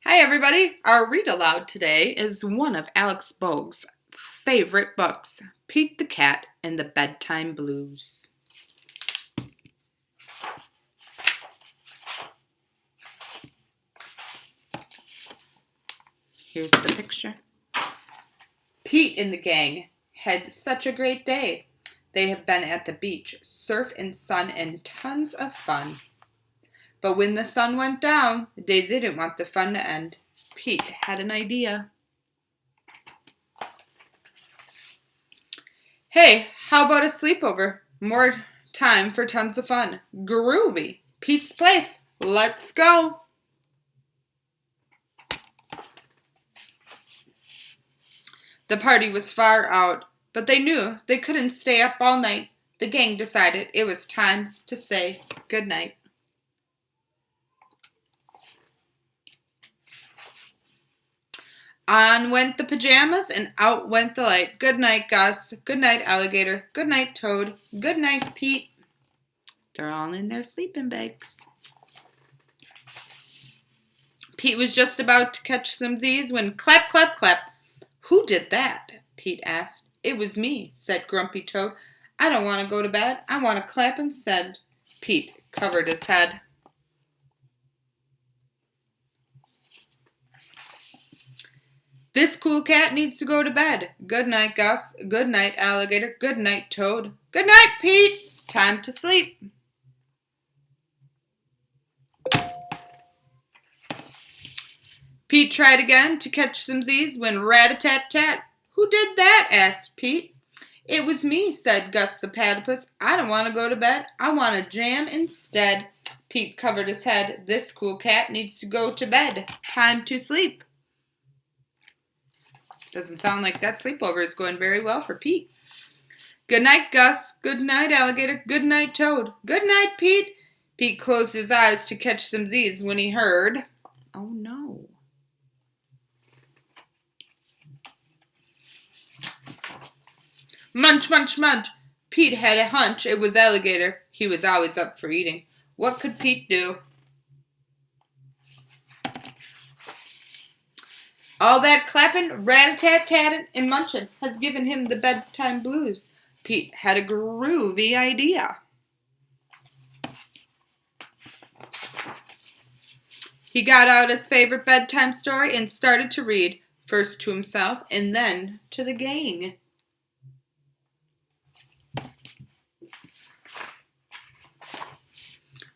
Hi, everybody. Our read aloud today is one of Alex Bogue's favorite books, Pete the Cat and the Bedtime Blues. Here's the picture. Pete and the gang had such a great day. They have been at the beach, surf and sun, and tons of fun. But when the sun went down, they didn't want the fun to end. Pete had an idea. Hey, how about a sleepover? More time for tons of fun. Groovy. Pete's Place. Let's go. The party was far out, but they knew they couldn't stay up all night. The gang decided it was time to say goodnight. On went the pajamas and out went the light. Good night, Gus. Good night, Alligator. Good night, Toad. Good night, Pete. They're all in their sleeping bags. Pete was just about to catch some Z's when clap, clap, clap. Who did that? Pete asked. It was me, said Grumpy Toad. I don't want to go to bed. I want to clap instead. Pete covered his head. This cool cat needs to go to bed. Good night, Gus. Good night, Alligator. Good night, Toad. Good night, Pete. Time to sleep. Pete tried again to catch some Z's when rat-a-tat-tat. Who did that? Asked Pete. It was me, said Gus the Platypus. I don't want to go to bed. I want to jam instead. Pete covered his head. This cool cat needs to go to bed. Time to sleep. Doesn't sound like that sleepover is going very well for Pete. Good night, Gus. Good night, Alligator. Good night, Toad. Good night, Pete. Pete closed his eyes to catch some Z's when he heard, oh no. Munch, munch, munch. Pete had a hunch it was Alligator. He was always up for eating. What could Pete do? All that clapping, rat-a-tat-tatting, and munching has given him the bedtime blues. Pete had a groovy idea. He got out his favorite bedtime story and started to read, first to himself and then to the gang.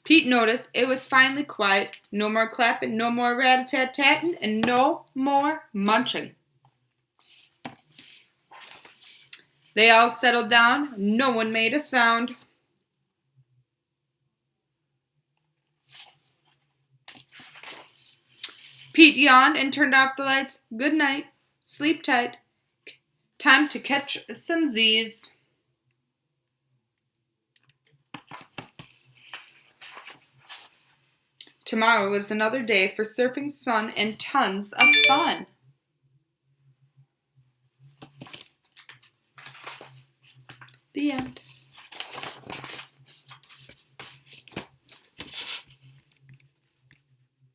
Pete noticed it was finally quiet. No more clapping, no more rat-a-tat-tatting, and no more munching. They all settled down. No one made a sound. Pete yawned and turned off the lights. Good night. Sleep tight. Time to catch some Z's. Tomorrow is another day for surfing, sun, and tons of fun. The end.